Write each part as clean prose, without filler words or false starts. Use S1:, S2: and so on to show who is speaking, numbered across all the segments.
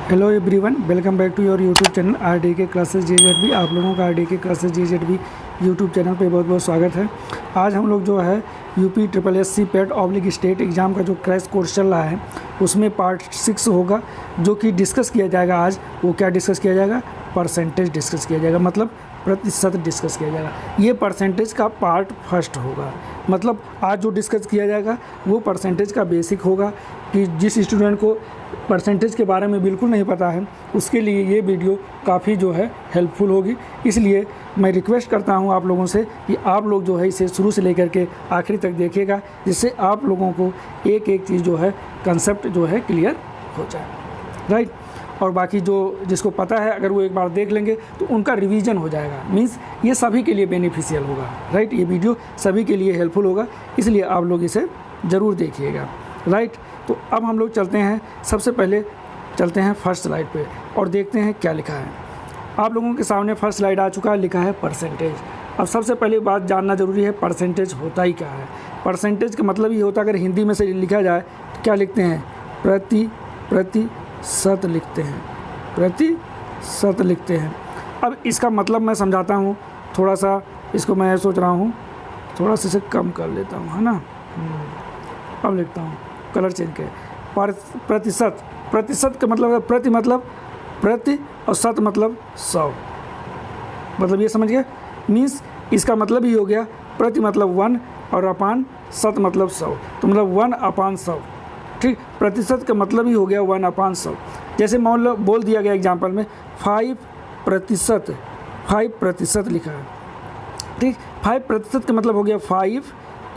S1: Hello everyone, welcome back to your YouTube channel RDK classes JZB. आप लोगों का RDK classes JZB YouTube channel पे बहुत बहुत स्वागत है। आज हम लोग जो है यूपी SSC पेट ऑब्लिक स्टेट एग्ज़ाम का जो क्रैश कोर्स चल रहा है उसमें पार्ट 6 होगा, जो कि डिस्कस किया जाएगा। आज वो क्या डिस्कस किया जाएगा? परसेंटेज डिस्कस किया जाएगा, मतलब प्रतिशत डिस्कस किया जाएगा। ये परसेंटेज का पार्ट फर्स्ट होगा। मतलब आज जो डिस्कस किया जाएगा वो परसेंटेज का बेसिक होगा, कि जिस स्टूडेंट को परसेंटेज के बारे में बिल्कुल नहीं पता है उसके लिए ये वीडियो काफ़ी जो है हेल्पफुल होगी। इसलिए मैं रिक्वेस्ट करता हूँ आप लोगों से कि आप लोग जो है इसे शुरू से लेकर के आखिरी तक देखिएगा, जिससे आप लोगों को एक एक चीज़ जो है कंसेप्ट जो है क्लियर हो जाए, राइट। और बाकी जो जिसको पता है अगर वो एक बार देख लेंगे तो उनका रिवीजन हो जाएगा। मीन्स ये सभी के लिए बेनिफिशियल होगा, राइट। ये वीडियो सभी के लिए हेल्पफुल होगा, इसलिए आप लोग इसे ज़रूर देखिएगा, राइट। तो अब हम लोग चलते हैं, सबसे पहले चलते हैं फर्स्ट स्लाइड पे और देखते हैं क्या लिखा है। आप लोगों के सामने फर्स्ट स्लाइड आ चुका है, लिखा है परसेंटेज। अब सबसे पहले बात जानना ज़रूरी है, परसेंटेज होता ही क्या है। परसेंटेज का मतलब ये होता है, अगर हिंदी में से लिखा जाए तो क्या लिखते हैं? प्रतिशत लिखते हैं, प्रतिशत लिखते हैं। अब इसका मतलब मैं समझाता हूँ थोड़ा सा। इसको मैं सोच रहा हूँ थोड़ा सा इसे कम कर लेता हूँ, है ना। अब लिखता हूँ, कलर चेंज के। प्रतिशत, प्रतिशत का मतलब है प्रति, मतलब प्रति, और शत मतलब 100। मतलब ये समझ गए? मीन्स इसका मतलब ही हो गया प्रति मतलब 1 और अपान शत मतलब 100, तो मतलब 1/100, ठीक। प्रतिशत का मतलब ही हो गया 1/100। जैसे मान लो बोल दिया गया एग्जाम्पल में 5% लिखा है, ठीक। 5% का मतलब हो गया 5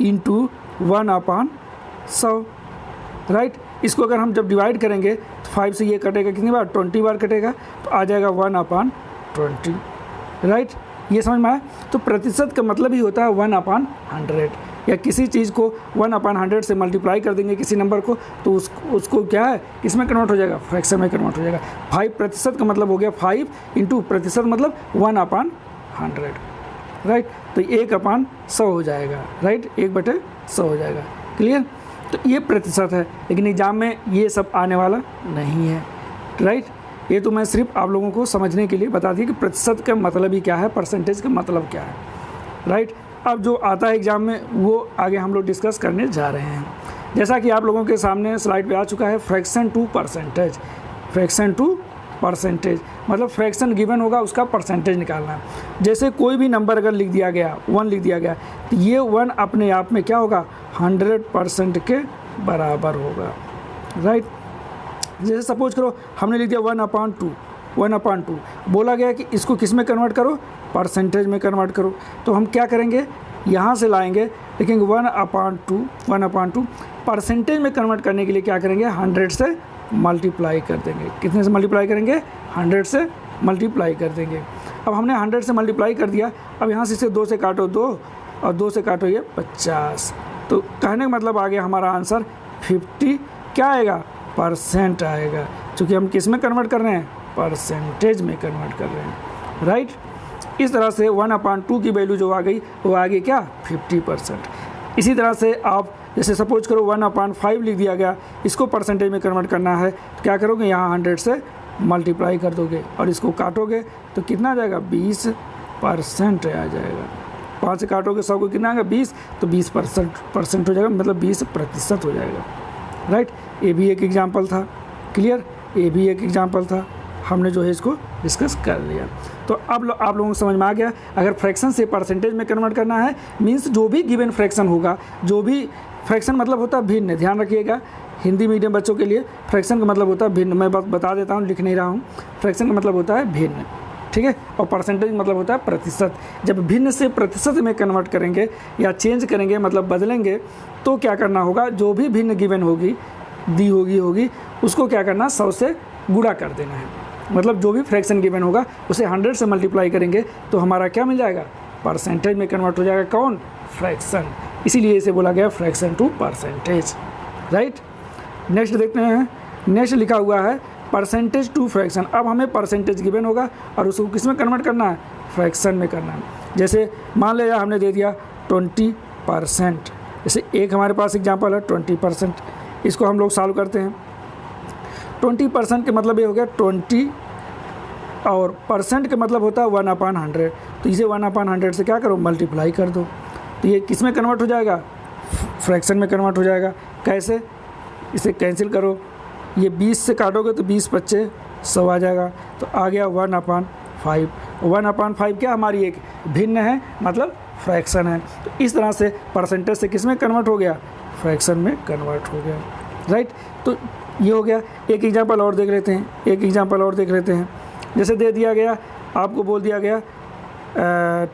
S1: × 1/100, राइट। इसको अगर हम जब डिवाइड करेंगे तो 5 से ये कटेगा कितनी बार? 20 बार कटेगा, तो आ जाएगा 1/20, राइट। ये समझ में आया? तो प्रतिशत का मतलब ही होता है 1/100, या किसी चीज़ को 1/100 से मल्टीप्लाई कर देंगे किसी नंबर को, तो उसको क्या है, किसमें कन्वर्ट हो जाएगा? फ्रैक्शन में कन्वर्ट हो जाएगा। 5% का मतलब हो गया 5 × प्रतिशत मतलब 1/100, राइट। तो 1/100 हो जाएगा, राइट, 1/100 हो जाएगा। क्लियर? तो ये प्रतिशत है, लेकिन एग्ज़ाम में ये सब आने वाला नहीं है, राइट। ये तो मैं सिर्फ आप लोगों को समझने के लिए बता दिया कि प्रतिशत का मतलब ही क्या है, परसेंटेज का मतलब क्या है, राइट। अब जो आता है एग्ज़ाम में वो आगे हम लोग डिस्कस करने जा रहे हैं। जैसा कि आप लोगों के सामने स्लाइड पे आ चुका है, fraction to percentage. Fraction to percentage मतलब फ्रैक्शन गिवन होगा, उसका परसेंटेज निकालना है। जैसे कोई भी नंबर अगर लिख दिया गया, 1 लिख दिया गया, तो ये 1 अपने आप में क्या होगा? 100% के बराबर होगा, राइट। जैसे सपोज करो हमने लिख दिया 1/2, बोला गया कि इसको किस में कन्वर्ट करो? परसेंटेज में कन्वर्ट करो। तो हम क्या करेंगे? यहाँ से लाएंगे, लेकिन 1/2 परसेंटेज में कन्वर्ट करने के लिए क्या करेंगे? 100 से मल्टीप्लाई कर देंगे। कितने से मल्टीप्लाई करेंगे? 100 से मल्टीप्लाई कर देंगे। अब हमने 100 से मल्टीप्लाई कर दिया। अब यहाँ से इसे 2 से काटो 2, और 2 से काटो ये 50। तो कहने का मतलब आ गया हमारा आंसर 50 क्या आएगा? परसेंट आएगा, क्योंकि हम किस में कन्वर्ट कर रहे हैं? परसेंटेज में कन्वर्ट कर रहे हैं, राइट। इस तरह से 1/2 की वैल्यू जो आ गई वो आ गई क्या? 50%। इसी तरह से आप जैसे सपोज करो 1/5 लिख दिया गया, इसको परसेंटेज में कन्वर्ट करना है, तो क्या करोगे? यहाँ 100 से मल्टीप्लाई कर दोगे और इसको काटोगे तो कितना आ जाएगा? 20% आ जाएगा। 5 से काटोगे 100 को, कितना आएगा? 20, तो 20% हो जाएगा, मतलब 20% हो जाएगा, राइट। ये भी एक एग्जाम्पल था, क्लियर। ये भी एक एग्जाम्पल था, हमने जो है इसको डिस्कस कर लिया। तो अब आप लोगों को समझ में आ गया, अगर फ्रैक्शन से परसेंटेज में कन्वर्ट करना है, मीन्स जो भी गिवन फ्रैक्शन होगा, जो भी फ्रैक्शन मतलब होता है भिन्न, ध्यान रखिएगा। हिंदी मीडियम बच्चों के लिए फ्रैक्शन का मतलब होता है भिन्न। मैं बता देता हूँ, लिख नहीं रहा हूँ। फ्रैक्शन का मतलब होता है भिन्न, ठीक है। और परसेंटेज मतलब होता है प्रतिशत। जब भिन्न से प्रतिशत में कन्वर्ट करेंगे या चेंज करेंगे, मतलब बदलेंगे, तो क्या करना होगा? जो भी भिन्न गिवन होगी, दी होगी उसको क्या करना? 100 से गुणा कर देना है। मतलब जो भी फ्रैक्शन गिवन होगा उसे 100 से मल्टीप्लाई करेंगे तो हमारा क्या मिल जाएगा? परसेंटेज में कन्वर्ट हो जाएगा। कौन? फ्रैक्शन। इसीलिए इसे बोला गया fraction to percentage, right. Next देखते हैं। नेक्स्ट लिखा हुआ है परसेंटेज टू फ्रैक्शन। अब हमें परसेंटेज गिवन होगा और उसको किस में कन्वर्ट करना है? फ्रैक्शन में करना है। जैसे मान लिया हमने दे दिया 20%। जैसे एक हमारे पास एग्जाम्पल है 20%, इसको हम लोग सॉल्व करते हैं। 20% के मतलब ये हो गया 20 और परसेंट का मतलब होता है 1/100। तो इसे 1/100 से क्या करो, मल्टीप्लाई कर दो। तो ये किस में कन्वर्ट हो जाएगा, फ्रैक्शन में कन्वर्ट हो जाएगा। कैसे, इसे कैंसिल करो, ये 20 से काटोगे तो 20 25 100 आ जाएगा। तो आ गया 1/5। 1/5 क्या हमारी एक भिन्न है, मतलब फ्रैक्शन है। तो इस तरह से परसेंटेज से किस में कन्वर्ट हो गया, फ्रैक्शन में कन्वर्ट हो गया, राइट। तो ये हो गया। एक एग्जांपल और देख लेते हैं, जैसे दे दिया गया, आपको बोल दिया गया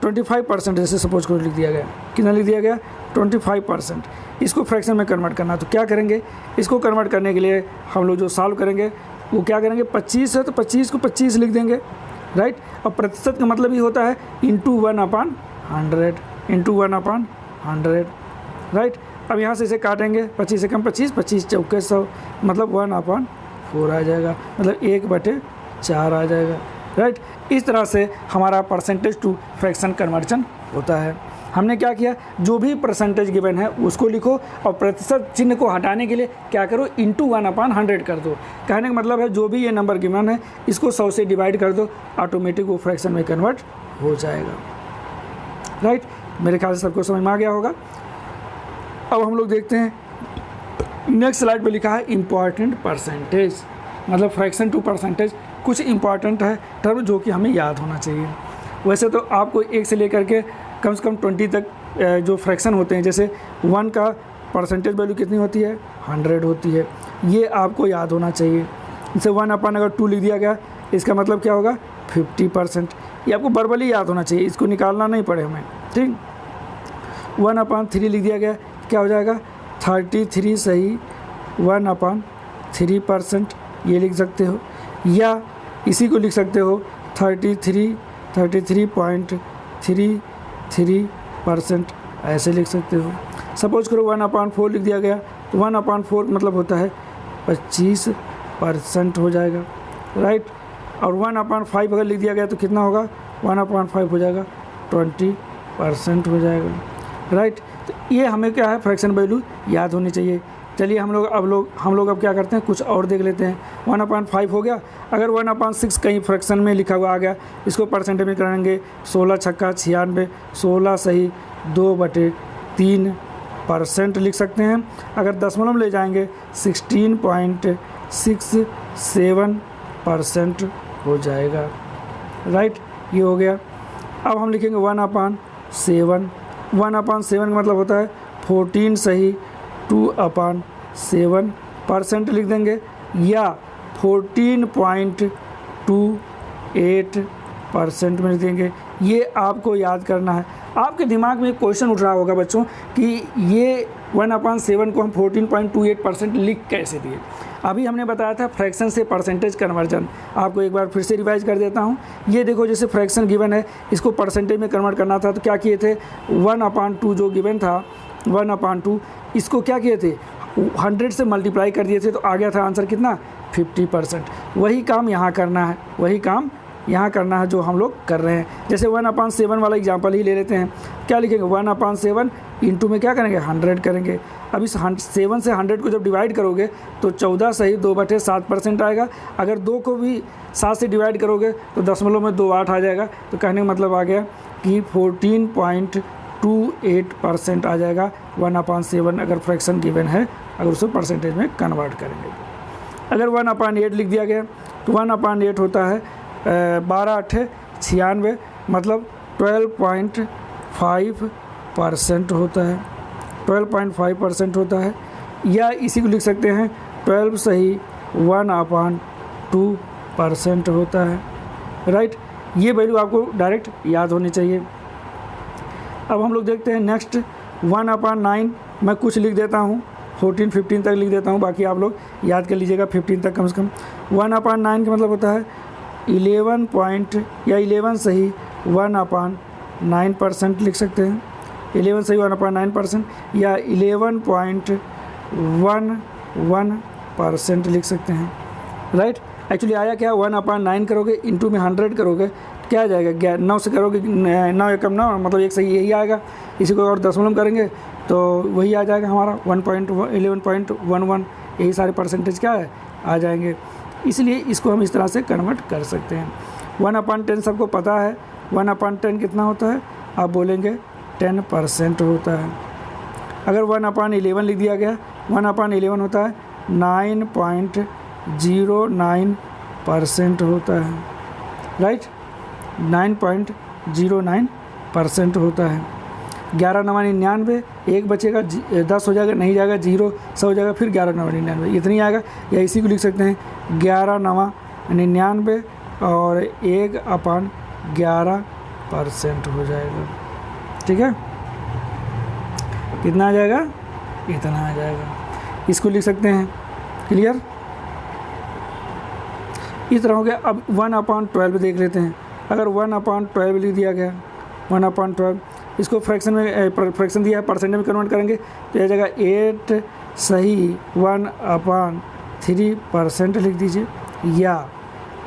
S1: 25%, जैसे सपोज को लिख दिया गया, कितना लिख दिया गया 25%। इसको फ्रैक्शन में कन्वर्ट करना, तो क्या करेंगे, इसको कन्वर्ट करने के लिए हम लोग जो सॉल्व करेंगे वो क्या करेंगे, 25 है तो 25 को 25 लिख देंगे, राइट। और प्रतिशत का मतलब ही होता है इंटू 1/100, राइट। अब यहाँ से इसे काटेंगे, 25 से कम 25, 25 चौके 100, मतलब 1/4 आ जाएगा, मतलब 1/4 आ जाएगा, राइट। इस तरह से हमारा परसेंटेज टू फ्रैक्शन कन्वर्जन होता है। हमने क्या किया, जो भी परसेंटेज गिवन है उसको लिखो और प्रतिशत चिन्ह को हटाने के लिए क्या करो, इंटू 1/100 कर दो। कहने का मतलब है जो भी ये नंबर गिवन है इसको 100 से डिवाइड कर दो, ऑटोमेटिक वो फ्रैक्शन में कन्वर्ट हो जाएगा, राइट। मेरे ख्याल से सबको समझ में आ गया होगा। अब हम लोग देखते हैं नेक्स्ट स्लाइड पे लिखा है इम्पॉर्टेंट परसेंटेज, मतलब फ्रैक्शन टू परसेंटेज। कुछ इंपॉर्टेंट है टर्म जो कि हमें याद होना चाहिए। वैसे तो आपको 1 से लेकर के कम से कम 20 तक जो फ्रैक्शन होते हैं, जैसे 1 का परसेंटेज वैल्यू कितनी होती है, 100 होती है, ये आपको याद होना चाहिए। जैसे 1/2 लिख दिया गया, इसका मतलब क्या होगा 50%। ये आपको वर्बली याद होना चाहिए, इसको निकालना नहीं पड़े हमें, ठीक। 1/3 लिख दिया गया, क्या हो जाएगा 33 सही 1/3%, ये लिख सकते हो, या इसी को लिख सकते हो 33.33%, ऐसे लिख सकते हो। सपोज करो 1/4 लिख दिया गया, तो 1/4 मतलब होता है 25% हो जाएगा, राइट। और 1/5 अगर लिख दिया गया तो कितना होगा, 1/5 हो जाएगा 20% हो जाएगा, राइट। तो ये हमें क्या है, फ्रैक्शन वैल्यू याद होनी चाहिए। चलिए हम लोग अब क्या करते हैं, कुछ और देख लेते हैं। 1/5 हो गया, अगर 1/6 कहीं फ्रैक्शन में लिखा हुआ आ गया, इसको परसेंटेज में करेंगे, 16 छक्का 96, 16 सही 2/3% लिख सकते हैं। अगर दशमलव में ले जाएंगे 16.67% हो जाएगा, राइट। ये हो गया। अब हम लिखेंगे 1/7। 1/7 का मतलब होता है 14 सही 2/7% लिख देंगे, या 14.28% में लिख देंगे। ये आपको याद करना है। आपके दिमाग में एक क्वेश्चन उठ रहा होगा बच्चों कि ये 1/7 को हम 14.28% लिख कैसे दिए। अभी हमने बताया था फ्रैक्शन से परसेंटेज कन्वर्जन, आपको एक बार फिर से रिवाइज कर देता हूँ। ये देखो, जैसे फ्रैक्शन गिवन है, इसको परसेंटेज में कन्वर्ट करना था, तो क्या किए थे, 1/2 जो गिवन था 1/2, इसको क्या किए थे 100 से मल्टीप्लाई कर दिए थे, तो आ गया था आंसर कितना 50%। वही काम यहाँ करना है, जो हम लोग कर रहे हैं। जैसे 1/7 वाला एग्जांपल ही ले लेते हैं, क्या लिखेंगे 1/7 इंटू में क्या करेंगे 100 करेंगे। अब इस 7 से 100 को जब डिवाइड करोगे तो 14 सही 2/7% आएगा। अगर 2 को भी 7 से डिवाइड करोगे तो दशमलव में 28 आ जाएगा। तो कहने का मतलब आ गया कि 14.28% आ जाएगा 1/7 अगर फ्रैक्शन गिवन है, अगर उसको परसेंटेज में कन्वर्ट करेंगे। अगर 1/8 लिख दिया गया तो 1/8 होता है 12×8 96, मतलब 12.5% होता है, 12.5% होता है। या इसी को लिख सकते हैं 12 सही 1/2% होता है, राइट। ये वैल्यू आपको डायरेक्ट याद होनी चाहिए। अब हम लोग देखते हैं नेक्स्ट 1/9। मैं कुछ लिख देता हूँ, 14 15 तक लिख देता हूँ, बाकी आप लोग याद कर लीजिएगा 15 तक कम से कम। 1/9 का मतलब होता है 11 सही 1/9% लिख सकते हैं। 11 सही 1/9%, या 11.11% लिख सकते हैं, राइट। एक्चुअली आया क्या, 1/9 करोगे इंटू में 100 करोगे तो क्या आ जाएगा, 9 से करोगे 9 एकम 9, मतलब एक सही यही आएगा। इसी को और दशमलव करेंगे तो वही आ जाएगा हमारा 11.11। यही सारे परसेंटेज क्या है आ जाएंगे। इसलिए इसको हम इस तरह से कन्वर्ट कर सकते हैं। 1/10 सबको पता है, 1/10 कितना होता है? आप बोलेंगे 10% होता है। अगर 1/11 लिख दिया गया, 1/11 होता है 9.09% होता है, राइट, 9.09% होता है। 11 9 99, एक बचेगा 10 हो जाएगा, नहीं जाएगा 0, 100 हो जाएगा, फिर 11 9 99 इतनी आएगा। या इसी को लिख सकते हैं 11 9 99 और 1/11% हो जाएगा। ठीक है, कितना आ जाएगा? इतना आ जाएगा। इसको लिख सकते हैं, क्लियर? इस तरह हो गया। अब 1/12 देख लेते हैं। अगर 1/12 लिख दिया गया, 1/12 इसको फ्रैक्शन में फ्रैक्शन दिया है, परसेंटेज में कन्वर्ट करेंगे तो यह जाएगा 8 सही 1/3% लिख दीजिए, या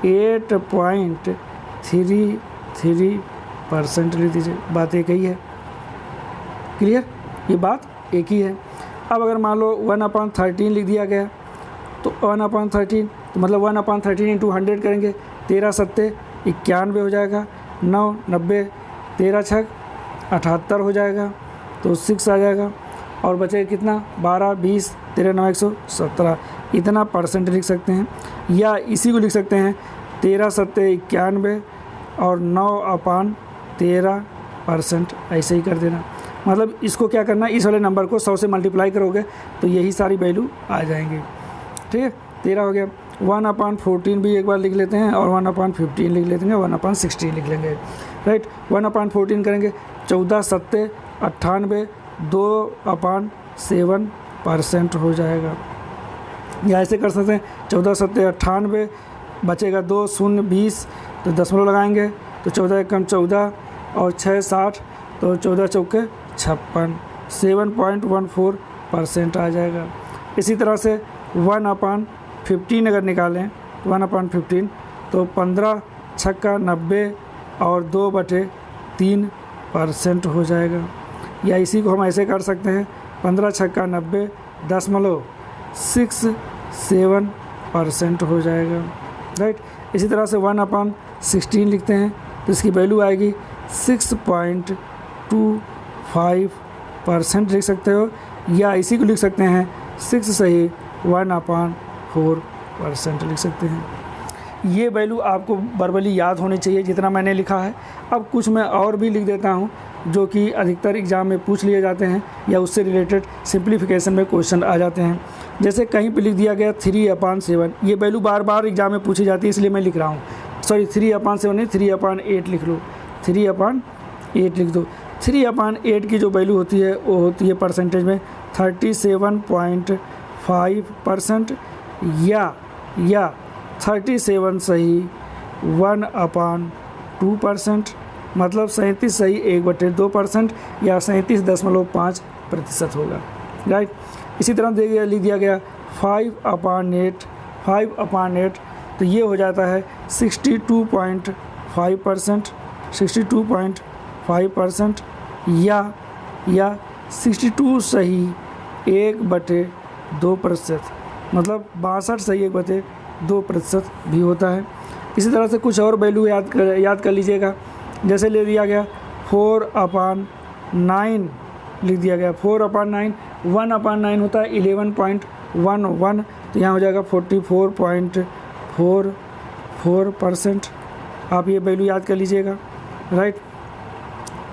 S1: 8.33% लिख दीजिए। बात एक ही है, क्लियर? ये बात एक ही है। अब अगर मान लो 1/13 लिख दिया गया तो 1/13 तो मतलब 1/13 इंटू 100 करेंगे, 13 7 91 हो जाएगा, 9 90 13 6 78 हो जाएगा, तो 6 आ जाएगा। और बचेगा कितना? 12 20 13 9 117, इतना परसेंट लिख सकते हैं। या इसी को लिख सकते हैं 13 7 91 और 9/13%, ऐसे ही कर देना। मतलब इसको क्या करना है, इस वाले नंबर को 100 से मल्टीप्लाई करोगे तो यही सारी वैल्यू आ जाएंगी। ठीक है, 13 हो गया। 1/14 भी एक बार लिख लेते हैं और 1/15 लिख लेते हैं, 1/16 लिख लेंगे, राइट। 1/14 करेंगे 14 7 98, 2/7% हो जाएगा। या ऐसे कर सकते हैं 14 7 98, बचेगा 2 0 20, तो दशमलव लगाएंगे तो 14 कम 14 और 6 60, तो 14 चौके 56, 7.14% आ जाएगा। इसी तरह से 1/15 अगर निकालें, 1/15 तो 15 छक्का 90 और 2/3% हो जाएगा। या इसी को हम ऐसे कर सकते हैं 15 छक्का 90 .67% हो जाएगा, राइट। इसी तरह से 1/16 लिखते हैं तो इसकी वैल्यू आएगी 6.25% लिख सकते हो। या इसी को लिख सकते हैं 6 सही 1/4% लिख सकते हैं। ये वैल्यू आपको वर्बली याद होनी चाहिए जितना मैंने लिखा है। अब कुछ मैं और भी लिख देता हूँ जो कि अधिकतर एग्ज़ाम में पूछ लिए जाते हैं या उससे रिलेटेड सिंप्लीफिकेशन में क्वेश्चन आ जाते हैं। जैसे कहीं पे लिख दिया गया 3/7, ये वैल्यू बार बार एग्ज़ाम में पूछी जाती है, इसलिए मैं लिख रहा हूँ। सॉरी 3/7 नहीं, 3/8 लिख लो, 3/8 लिख दो। 3/8 की जो वैल्यू होती है वो होती है परसेंटेज में 37.5%, या 37 सही 1/2%, मतलब 37 सही 1/2% या 37.5% होगा, राइट। इसी तरह लिख दिया गया 5/8, तो ये हो जाता है 62.5%, 62.5%, या 62 सही 1/2%, मतलब 62 सही 1/2% भी होता है। इसी तरह से कुछ और वैल्यू याद कर लीजिएगा। जैसे ले दिया गया 4/9 लिख दिया गया, 4/9, 1/9 होता है 11.11, तो यहाँ हो जाएगा 44.44%। आप ये वैल्यू याद कर लीजिएगा, राइट।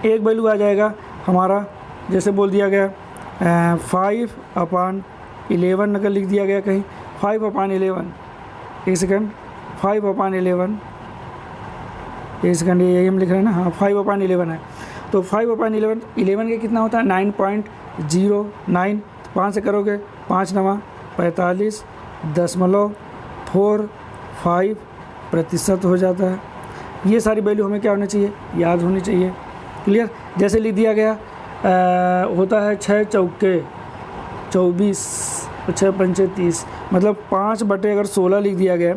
S1: एक वैल्यू आ जाएगा हमारा, जैसे बोल दिया गया 5/11 अगर लिख दिया गया कहीं 5/11, एक सेकंड, 5/11, एक सेकंड, यही हम लिख रहे हैं ना, हाँ 5/11 है। तो 5/11 के कितना होता है 9.09, 5 से करोगे 5 9 45.45% हो जाता है। ये सारी वैल्यू हमें क्या होनी चाहिए, याद होनी चाहिए, क्लियर। जैसे लिख दिया गया होता है 6 चौके 24 और 6 पंचे 30, मतलब 5/16 लिख दिया गया,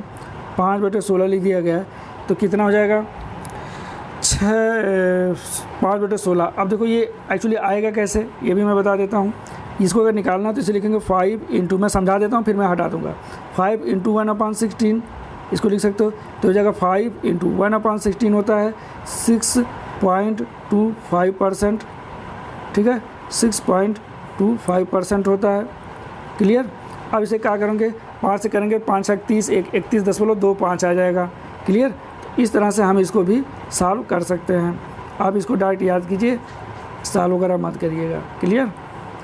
S1: 5/16 लिख दिया गया तो कितना हो जाएगा 5/16। अब देखो ये एक्चुअली आएगा कैसे, ये भी मैं बता देता हूँ। इसको अगर निकालना है तो इसे लिखेंगे 5 इंटू, मैं समझा देता हूँ फिर मैं हटा दूँगा, 5 इंटू 1/16 इसको लिख सकते हो। तो हो जाएगा 5 इंटू 1/16 होता है 6.25%, ठीक है, 6.25% होता है। क्लियर। अब इसे क्या करेंगे, 5 से करेंगे, 5 31, 31.25 आ जाएगा। क्लियर। इस तरह से हम इसको भी सॉल्व कर सकते हैं। आप इसको डायरेक्ट याद कीजिए, सॉल्व वगैरह मत करिएगा। क्लियर।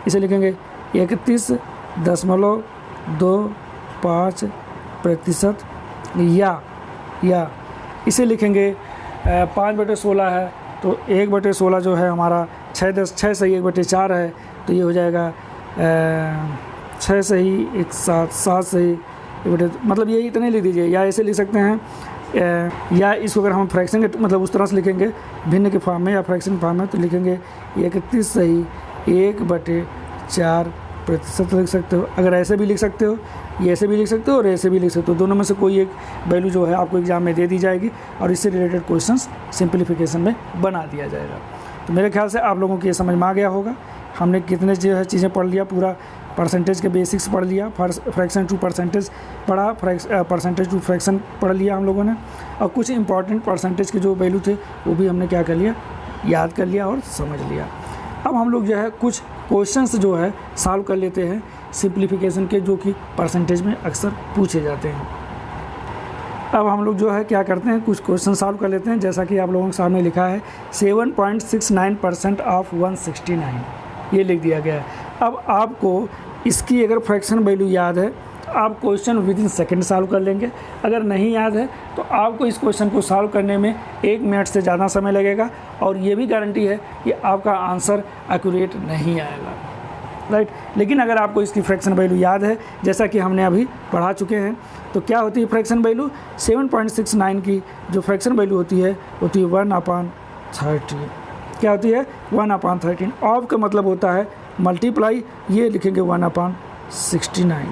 S1: इसे लिखेंगे 31.225% या इसे लिखेंगे 5/16 है तो 1/16 जो है हमारा 6 सही 1/4 है, तो ये हो जाएगा 6 सही 1 7 सही 1/, मतलब ये इतने लिख दीजिए। या ऐसे लिख सकते हैं, या इसको अगर हम फ्रैक्शन के मतलब उस तरह से लिखेंगे भिन्न के फॉर्म में या फ्रैक्शन फॉर्म में, तो लिखेंगे 31 सही 1/4% लिख सकते हो। अगर ऐसे भी लिख सकते हो, ये ऐसे भी लिख सकते हो और ऐसे भी लिख सकते हो, दोनों में से कोई एक वैल्यू जो है आपको एग्जाम में दे दी जाएगी और इससे रिलेटेड क्वेश्चंस सिंप्लीफिकेशन में बना दिया जाएगा। तो मेरे ख्याल से आप लोगों को ये समझ में आ गया होगा। हमने कितने जो है चीज़ें पढ़ लिया, पूरा परसेंटेज के बेसिक्स पढ़ लिया, फ्रैक्शन टू परसेंटेज पढ़ा, परसेंटेज टू फ्रैक्शन पढ़ लिया हम लोगों ने, और कुछ इंपॉर्टेंट परसेंटेज के जो वैल्यू थे वो भी हमने क्या कर लिया, याद कर लिया और समझ लिया। अब हम लोग जो है कुछ क्वेश्चंस जो है सॉल्व कर लेते हैं सिंप्लीफिकेशन के, जो कि परसेंटेज में अक्सर पूछे जाते हैं। अब हम लोग जो है क्या करते हैं, कुछ क्वेश्चन सॉल्व कर लेते हैं। जैसा कि आप लोगों के सामने लिखा है 7.69% ऑफ 169, ये लिख दिया गया है। अब आपको इसकी अगर फ्रैक्शन वैल्यू याद है, आप question with in second solve कर लेंगे। अगर नहीं याद है तो आपको इस क्वेश्चन को सॉल्व करने में 1 मिनट से ज़्यादा समय लगेगा, और ये भी गारंटी है कि आपका आंसर एक्यूरेट नहीं आएगा, राइट। लेकिन अगर आपको इसकी फ्रैक्शन वैल्यू याद है, जैसा कि हमने अभी पढ़ा चुके हैं, तो क्या होती है फ्रैक्शन वैल्यू, 7.69 की जो फ्रैक्शन वैल्यू होती है 1/13। क्या होती है 1/13। ऑफ का मतलब होता है मल्टीप्लाई, ये लिखेंगे 1/69।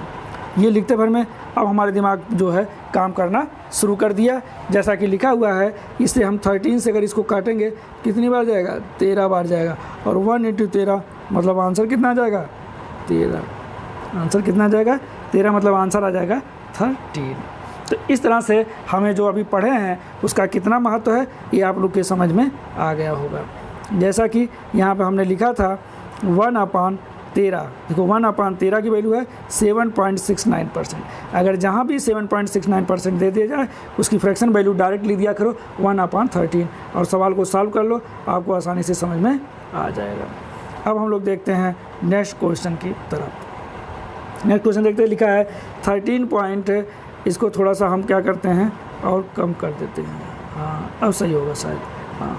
S1: ये लिखते भर में अब हमारे दिमाग जो है काम करना शुरू कर दिया। जैसा कि लिखा हुआ है, इससे हम 13 से अगर इसको काटेंगे कितनी बार जाएगा, 13 बार जाएगा, और 1 × 13 मतलब आंसर कितना आ जाएगा, 13। आंसर कितना आ जाएगा, 13, मतलब आंसर आ जाएगा 13। तो इस तरह से हमें जो अभी पढ़े हैं उसका कितना महत्व है ये आप लोग के समझ में आ गया होगा। जैसा कि यहाँ पे हमने लिखा था 1/13, देखो 1/13 की वैल्यू है 7.69%। अगर जहाँ भी 7.69% दे दिया जाए उसकी फ्रैक्शन वैल्यू डायरेक्ट लिख दिया करो 1/13, और सवाल को सॉल्व कर लो, आपको आसानी से समझ में आ जाएगा। अब हम लोग देखते हैं नेक्स्ट क्वेश्चन की तरफ। नेक्स्ट क्वेश्चन देखते हैं, लिखा है 13 पॉइंट, इसको थोड़ा सा हम क्या करते हैं और कम कर देते हैं, हाँ अब सही होगा शायद, हाँ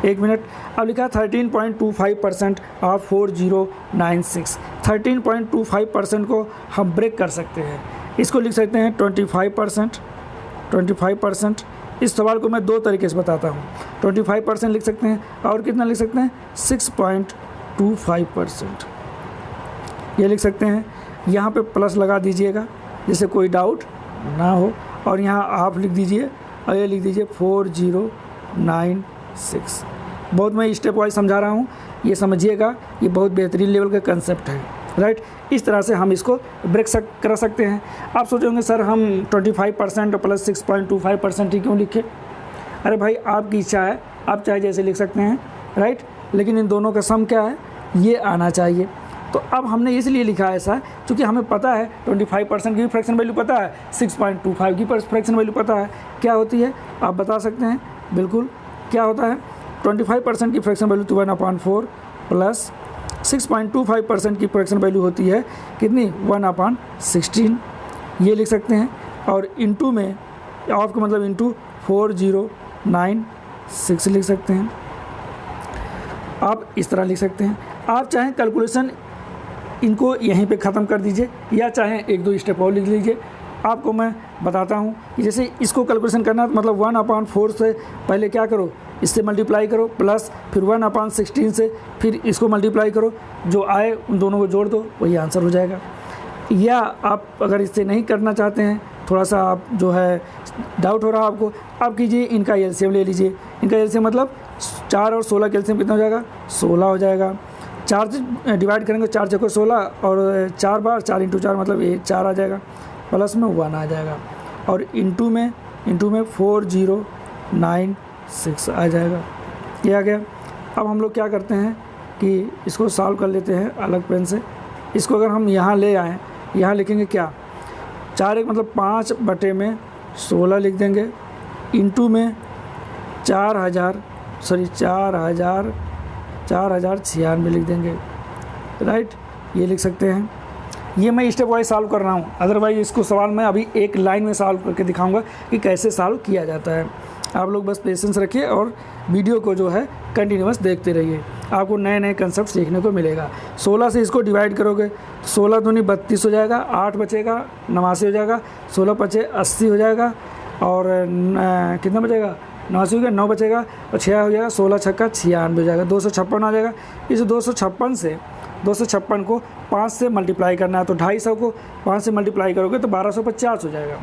S1: 1 मिनट। अब लिखा है 13.25% ऑफ 4096। 13.25% को हम ब्रेक कर सकते हैं, इसको लिख सकते हैं 25%। इस सवाल को मैं 2 तरीके से बताता हूँ। 25% लिख सकते हैं, और कितना लिख सकते हैं 6.25%, ये लिख सकते हैं। यहाँ पे प्लस लगा दीजिएगा जिससे कोई डाउट ना हो, और यहाँ आप लिख दीजिए और ये लिख दीजिए 4096। बहुत मैं स्टेप वाइज समझा रहा हूँ, ये समझिएगा, ये बहुत बेहतरीन लेवल का कंसेप्ट है, राइट। इस तरह से हम इसको ब्रेक कर सकते हैं। आप सोचेंगे सर हम 25% प्लस 6.25% ही क्यों लिखे। अरे भाई आपकी इच्छा है, आप चाहे जैसे लिख सकते हैं, राइट, लेकिन इन दोनों का सम क्या है, ये आना चाहिए। तो अब हमने इसलिए लिखा है ऐसा क्योंकि हमें पता है 25% की भी फ्रैक्शन वैल्यू पता है, 6.25 की फ्रैक्शन वैल्यू पता है। क्या होती है आप बता सकते हैं, बिल्कुल क्या होता है, 25% की फ्रैक्शन वैल्यू 1/4 प्लस 6.25% की फ्रैक्शन वैल्यू होती है कितनी, 1/16, ये लिख सकते हैं। और इनटू में ऑफ का मतलब इनटू 4096 लिख सकते हैं। आप इस तरह लिख सकते हैं। आप चाहें कैलकुलेशन इनको यहीं पे ख़त्म कर दीजिए, या चाहें 1-2 स्टेप और लिख लीजिए। आपको मैं बताता हूँ कि जैसे इसको कैलकुलेशन करना है तो मतलब 1/4 से पहले क्या करो, इससे मल्टीप्लाई करो, प्लस फिर 1/16 से फिर इसको मल्टीप्लाई करो, जो आए उन दोनों को जोड़ दो, वही आंसर हो जाएगा। या आप अगर इससे नहीं करना चाहते हैं, थोड़ा सा आप जो है डाउट हो रहा है आपको, आप कीजिए इनका एलसीएम ले लीजिए। इनका एलसीएम मतलब 4 और 16 का एलसीएम कितना हो जाएगा, 16 हो जाएगा। 4 से डिवाइड करेंगे, 4 चौको 16 और 4 बार 4 इंटू 4 मतलब ये 4 आ जाएगा, प्लस में 1 आ जाएगा और इंटू में 4096 आ जाएगा। ये आ गया। अब हम लोग क्या करते हैं कि इसको सॉल्व कर लेते हैं अलग पेन से। इसको अगर हम यहाँ ले आएँ, यहाँ लिखेंगे क्या, 4 एक मतलब 5/16 लिख देंगे, इंटू में 4096 लिख देंगे, राइट। ये लिख सकते हैं। ये मैं स्टेप वाइज सॉल्व कर रहा हूँ, अदरवाइज इसको सवाल मैं अभी एक लाइन में सॉल्व करके दिखाऊंगा कि कैसे सॉल्व किया जाता है। आप लोग बस पेशेंस रखिए और वीडियो को जो है कंटिन्यूअस देखते रहिए, आपको नए नए कंसेप्ट सीखने को मिलेगा। 16 से इसको डिवाइड करोगे, 16 दूनी 32 हो जाएगा, 8 बचेगा 89 हो जाएगा, 16 बचे 80 हो जाएगा और कितना बचेगा 89 हो गया, 9 बचेगा और 6 हो जाएगा, 16 छक्का 96 हो जाएगा, 256 आ जाएगा। इस 256 को 5 से मल्टीप्लाई करना है, तो 250 को 5 से मल्टीप्लाई करोगे तो 1250 हो जाएगा,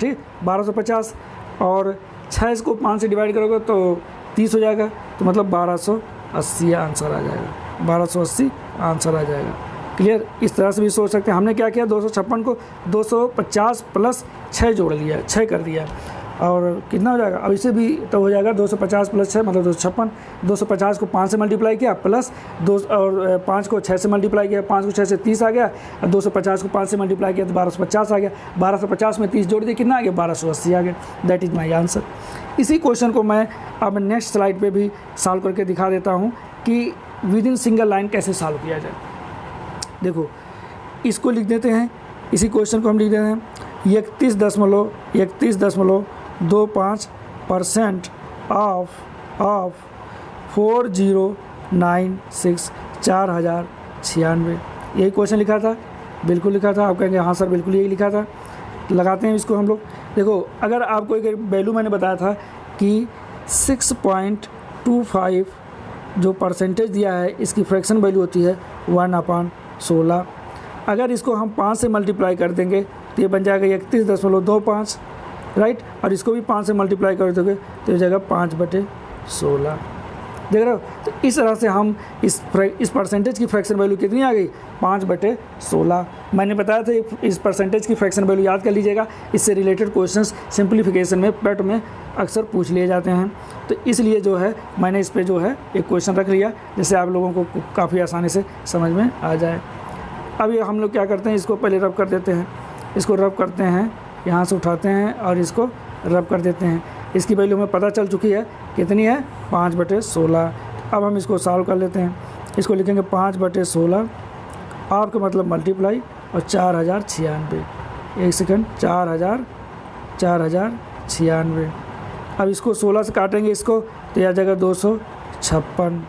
S1: ठीक, 1250 और 6 इसको 5 से डिवाइड करोगे तो 30 हो जाएगा, तो मतलब 1280 आंसर आ जाएगा, 1280 आंसर आ जाएगा। क्लियर। इस तरह से भी सोच सकते हैं। हमने क्या किया, 256 को 250 प्लस 6 जोड़ लिया, 6 कर दिया और कितना हो जाएगा, अब इसे भी तो हो जाएगा 250 प्लस 6 मतलब 256। 250 को 5 से मल्टीप्लाई किया प्लस 2 और 5 को 6 से मल्टीप्लाई किया, 5 को 6 से 30 आ गया और 250 को 5 से मल्टीप्लाई किया तो 1250 आ गया, 1250 में 30 जोड़ दिया, कितना आ गया 1280 आ गया। That is my answer. इसी क्वेश्चन को मैं अब नेक्स्ट स्लाइड पे भी सॉल्व करके दिखा देता हूँ कि विद इन सिंगल लाइन कैसे सॉल्व किया जाए। देखो इसको लिख देते हैं, इसी क्वेश्चन को हम लिख देते हैं 31.25% ऑफ 4096 4096। यही क्वेश्चन लिखा था, बिल्कुल लिखा था। आप कहेंगे हाँ सर बिल्कुल यही लिखा था। लगाते हैं इसको हम लोग। देखो अगर आपको एक वैल्यू मैंने बताया था कि 6.25 जो परसेंटेज दिया है इसकी फ्रैक्शन वैल्यू होती है 1/16। अगर इसको हम 5 से मल्टीप्लाई कर देंगे तो ये बन जाएगा 31.25, राइट। और इसको भी 5 से मल्टीप्लाई कर दोगे तो ये जाएगा 5/16। देख रहे हो। तो इस तरह से हम इस परसेंटेज की फ्रैक्शन वैल्यू कितनी आ गई 5/16। मैंने बताया था इस परसेंटेज की फ्रैक्शन वैल्यू याद कर लीजिएगा, इससे रिलेटेड क्वेश्चंस सिंप्लीफिकेशन में पेट में अक्सर पूछ लिए जाते हैं। तो इसलिए जो है मैंने इस पे जो है एक क्वेश्चन रख लिया जिससे आप लोगों को काफ़ी आसानी से समझ में आ जाए। अब ये हम लोग क्या करते हैं, इसको पहले रब कर देते हैं, इसको रब करते हैं, यहाँ से उठाते हैं और इसको रब कर देते हैं। इसकी वैल्यू हमें पता चल चुकी है कितनी है 5/16। अब हम इसको सॉल्व कर लेते हैं। इसको लिखेंगे 5/16 आपका मतलब मल्टीप्लाई और 4096। एक सेकंड 4096। अब इसको 16 से काटेंगे इसको तो यह आ जाएगा 256।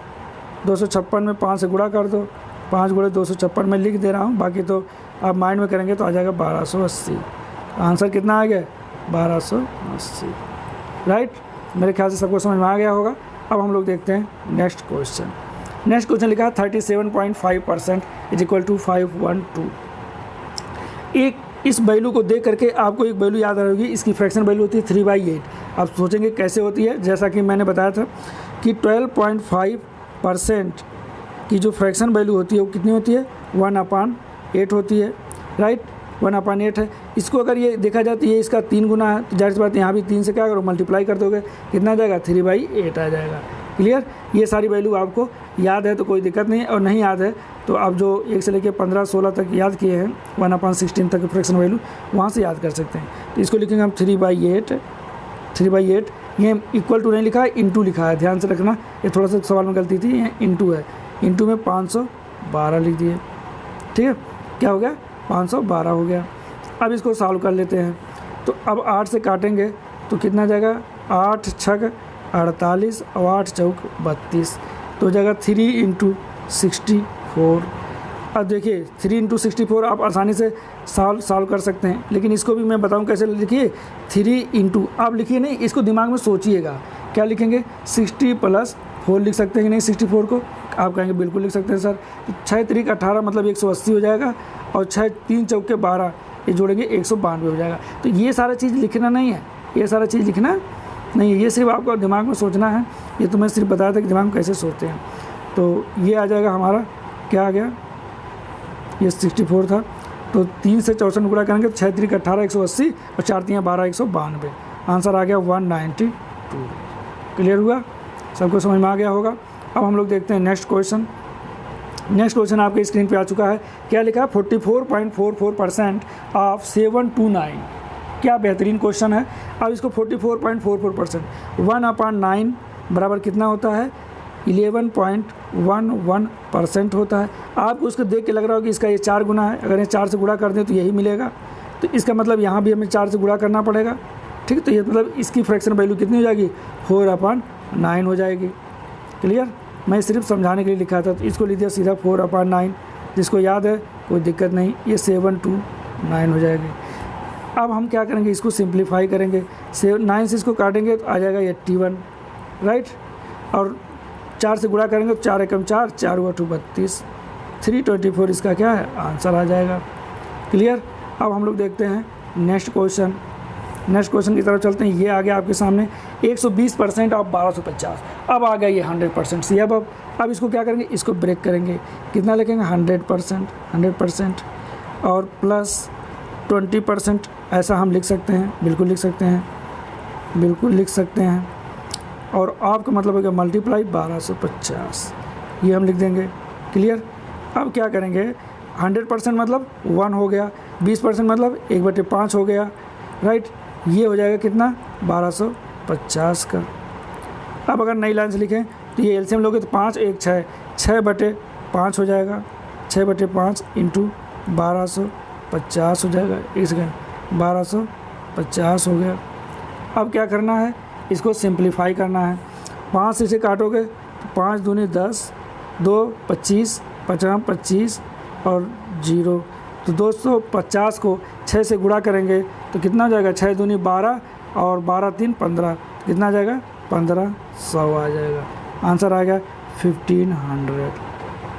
S1: 256 में 5 से गुणा कर दो, 5 × 256 में लिख दे रहा हूँ, बाकी तो आप माइंड में करेंगे तो आ जाएगा 1280। आंसर कितना आ गया 1280, राइट। मेरे ख्याल से सबको समझ में आ गया होगा। अब हम लोग देखते हैं नेक्स्ट क्वेश्चन। नेक्स्ट क्वेश्चन लिखा है 37.5% = 512। एक इस वैल्यू को देख करके आपको एक वैल्यू याद रहेगी, इसकी फ्रैक्शन वैल्यू होती है 3/8। आप सोचेंगे कैसे होती है, जैसा कि मैंने बताया था कि 12.5% की जो फ्रैक्शन वैल्यू होती है वो कितनी होती है 1/8 होती है, राइट। 1/8 है। इसको अगर ये देखा जाए तो ये इसका 3 गुना है, तो जाहिर सी बात यहाँ भी 3 से क्या करो मल्टीप्लाई कर दोगे, कितना आ जाएगा 3/8 आ जाएगा। क्लियर। ये सारी वैल्यू आपको याद है तो कोई दिक्कत नहीं, और नहीं याद है तो आप जो 1 से लेकर 15, 16 तक याद किए हैं 1/16 तक फ्रैक्शन वैल्यू वहाँ से याद कर सकते हैं। तो इसको लिखेंगे हम 3/8। ये इक्वल टू नहीं लिखा है, इंटू लिखा है, ध्यान से रखना। ये थोड़ा सा सवाल में गलती थी, ये इंटू है, इंटू में 512 लिख दिए, ठीक है। क्या हो गया 512 हो गया। अब इसको सॉल्व कर लेते हैं। तो अब 8 से काटेंगे तो कितना जाएगा 8 × 6 = 48 और 8 × 4 = 32, तो जाएगा 3 × 64। अब देखिए 3 × 64 आप आसानी से सॉल्व कर सकते हैं, लेकिन इसको भी मैं बताऊं कैसे लिखिए। 3 आप लिखिए नहीं, इसको दिमाग में सोचिएगा क्या लिखेंगे 60 + 4 लिख सकते हैं कि नहीं 64 को। आप कहेंगे बिल्कुल लिख सकते हैं सर। 6 × 3 = 18 मतलब 180 हो जाएगा, और 6 × 3 = 12 ये जोड़ेंगे 192 हो जाएगा। तो ये सारा चीज़ लिखना नहीं है, ये सारा चीज़ लिखना नहीं है, ये सिर्फ आपको दिमाग में सोचना है। ये तो मैं सिर्फ बताया था कि दिमाग में कैसे सोचते हैं। तो ये आ जाएगा हमारा क्या आ गया, ये 64 था, तो 3 से 64 गुणा करेंगे तो 6 3 18 180 और 4 3 12 192, आंसर आ गया 192। क्लियर हुआ, सबको समझ में आ गया होगा। अब हम लोग देखते हैं नेक्स्ट क्वेश्चन। नेक्स्ट क्वेश्चन आपके स्क्रीन पे आ चुका है। क्या लिखा है, 44.44% ऑफ 729। क्या बेहतरीन क्वेश्चन है। अब इसको 44.44%, 1/9 बराबर कितना होता है, 11.11% होता है। आपको उसको देख के लग रहा हो कि इसका ये 4 गुना है, अगर ये 4 से गुणा कर दें तो यही मिलेगा, तो इसका मतलब यहाँ भी हमें 4 से गुणा करना पड़ेगा। ठीक है, तो ये मतलब इसकी फ्रैक्शन वैल्यू कितनी हो जाएगी, 4/9 हो जाएगी। क्लियर, मैं सिर्फ समझाने के लिए लिखा था, तो इसको लिख दिया सीधा 4/9, जिसको याद है कोई दिक्कत नहीं, ये 729 हो जाएगी। अब हम क्या करेंगे, इसको सिंप्लीफाई करेंगे, 9 से इसको काटेंगे तो आ जाएगा 81, राइट, और 4 से गुणा करेंगे तो 4 एकम 4, 4 हुआ 32, 324 इसका क्या है, आंसर आ जाएगा। क्लियर। अब हम लोग देखते हैं नेक्स्ट क्वेश्चन। नेक्स्ट क्वेश्चन की तरफ चलते हैं। ये आ गया आपके सामने 120% ऑफ 1250। अब आ गया ये 100% सी। अब इसको क्या करेंगे, इसको ब्रेक करेंगे, कितना लिखेंगे 100% और प्लस 20%, ऐसा हम लिख सकते हैं, बिल्कुल लिख सकते हैं, बिल्कुल लिख सकते हैं। और आपका मतलब है कि मल्टीप्लाई 1250, ये हम लिख देंगे। क्लियर। अब क्या करेंगे, 100% मतलब 1 हो गया, 20% मतलब 1/5 हो गया, राइट, ये हो जाएगा कितना 1250 का। अब अगर नई लाइन से लिखें तो ये एलसीएम लोगे तो 5 1 6, 6/5 हो जाएगा, 6/5 इंटू 1250 हो जाएगा। एक सेकेंड, 1250 हो गया। अब क्या करना है, इसको सिंप्लीफाई करना है। 5 से इसे काटोगे तो 5 दूनी 10, 2 25, 50 25 और 0, तो 250 को 6 से गुणा करेंगे तो कितना हो जाएगा, 6 दूनी 12 और 12 3 15, कितना आ जाएगा 1500 आ जाएगा। आंसर आ गया 1500।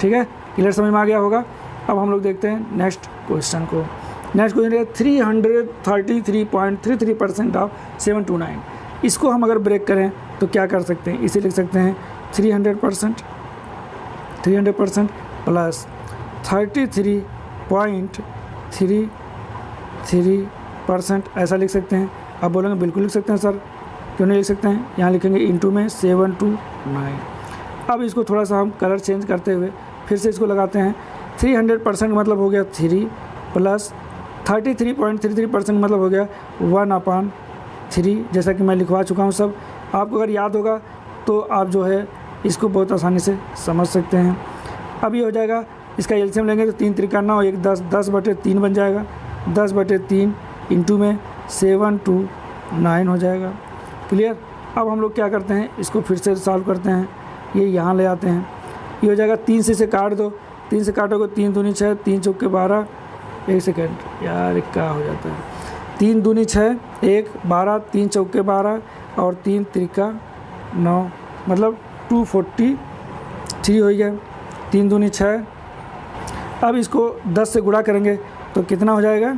S1: ठीक है, क्लियर, समझ में आ गया होगा। अब हम लोग देखते हैं नेक्स्ट क्वेश्चन को। नेक्स्ट क्वेश्चन है 333.33% ऑफ 729। इसको हम अगर ब्रेक करें तो क्या कर सकते हैं, इसे लिख सकते हैं 300% प्लस 33.33%, ऐसा लिख सकते हैं। आप बोलेंगे बिल्कुल लिख सकते हैं सर, क्यों नहीं लिख सकते हैं, यहाँ लिखेंगे इंटू में 729। अब इसको थोड़ा सा हम कलर चेंज करते हुए फिर से इसको लगाते हैं। 300% मतलब हो गया 3 प्लस 33.33% मतलब हो गया 1/3, जैसा कि मैं लिखवा चुका हूँ सब। आपको अगर याद होगा तो आप जो है इसको बहुत आसानी से समझ सकते हैं। अब ये हो जाएगा, इसका एलसीएम लेंगे तो 3 3 9 1 10, 10/3 बन जाएगा, 10/3 इंटू में 729 हो जाएगा। क्लियर। अब हम लोग क्या करते हैं, इसको फिर से सॉल्व करते हैं, ये यहाँ ले आते हैं, ये हो जाएगा 3 से इसे काट दो, 3 से काटोगे 3 दूनी 6, 3 चौके 12, एक सेकेंड यार क्या हो जाता है, 3 दूनी 6, 1 12, 3 चौके 12 और 3 त्रिका 9, मतलब 243 हो गया, 3 दूनी 6। अब इसको 10 से गुणा करेंगे तो कितना हो जाएगा,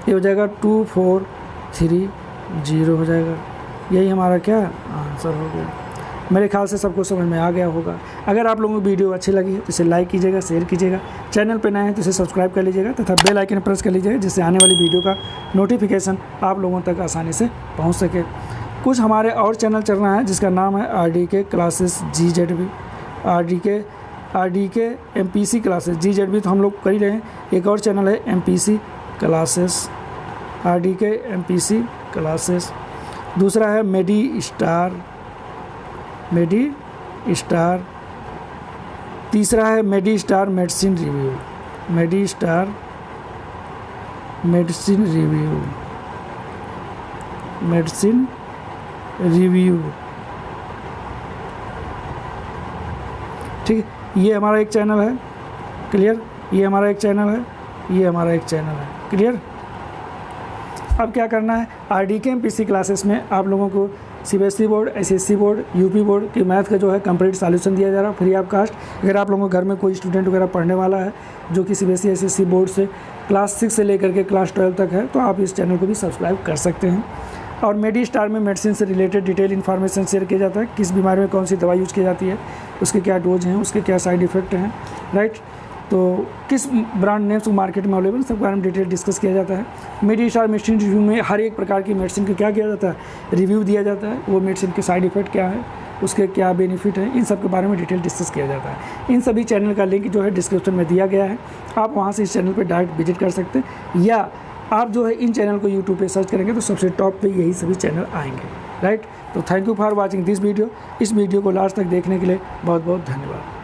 S1: ये हो जाएगा 2430 हो जाएगा। यही हमारा क्या आंसर हो गया। मेरे ख्याल से सबको समझ में आ गया होगा। अगर आप लोगों को वीडियो अच्छी लगी है तो इसे लाइक कीजिएगा, शेयर कीजिएगा, चैनल पर नए हैं तो इसे सब्सक्राइब कर लीजिएगा तथा बेल आइकन प्रेस कर लीजिएगा, जिससे आने वाली वीडियो का नोटिफिकेशन आप लोगों तक आसानी से पहुंच सके। कुछ हमारे और चैनल चल रहा है जिसका नाम है RDK classes GZB, RDK MPC classes GZB तो हम लोग कर ही रहे हैं। एक और चैनल है MPC classes, RDK MPC classes. दूसरा है मेडी स्टार। तीसरा है मेडी स्टार मेडिसिन रिव्यू। ठीक है, ये हमारा एक चैनल है। क्लियर, ये हमारा एक चैनल है, ये हमारा एक चैनल है। क्लियर। अब क्या करना है, RDK MPC क्लासेस में आप लोगों को CBSE board, SSC board, UP board की मैथ का जो है कंप्लीट सॉल्यूशन दिया जा रहा है फ्री ऑफ कास्ट। अगर आप लोगों के घर में कोई स्टूडेंट वगैरह पढ़ने वाला है जो कि CBSE SSC बोर्ड से क्लास 6 से लेकर के क्लास 12 तक है, तो आप इस चैनल को भी सब्सक्राइब कर सकते हैं। और मेडी स्टार में मेडिसिन से रिलेटेड डिटेल इन्फॉर्मेशन शेयर किया जाता है, किस बीमारी में कौन सी दवाई यूज़ की जाती है, उसके क्या डोज हैं, उसके क्या साइड इफ़ेक्ट हैं, राइट। तो किस ब्रांड नेम्स मार्केट में अवेलेबल, सब बारे में डिटेल डिस्कस किया जाता है। मेडिस्टार मेडिसिन रिव्यू में हर एक प्रकार की मेडिसिन का क्या किया जाता है, रिव्यू दिया जाता है। वो मेडिसिन के साइड इफ़ेक्ट क्या है, उसके क्या बेनिफिट है, इन सब के बारे में डिटेल डिस्कस किया जाता है। इन सभी चैनल का लिंक जो है डिस्क्रिप्शन में दिया गया है, आप वहाँ से इस चैनल पर डायरेक्ट विजिट कर सकते हैं, या आप जो है इन चैनल को यूट्यूब पे सर्च करेंगे तो सबसे टॉप पे यही सभी चैनल आएंगे, राइट। तो thank you for watching this video. इस वीडियो को लास्ट तक देखने के लिए बहुत बहुत धन्यवाद।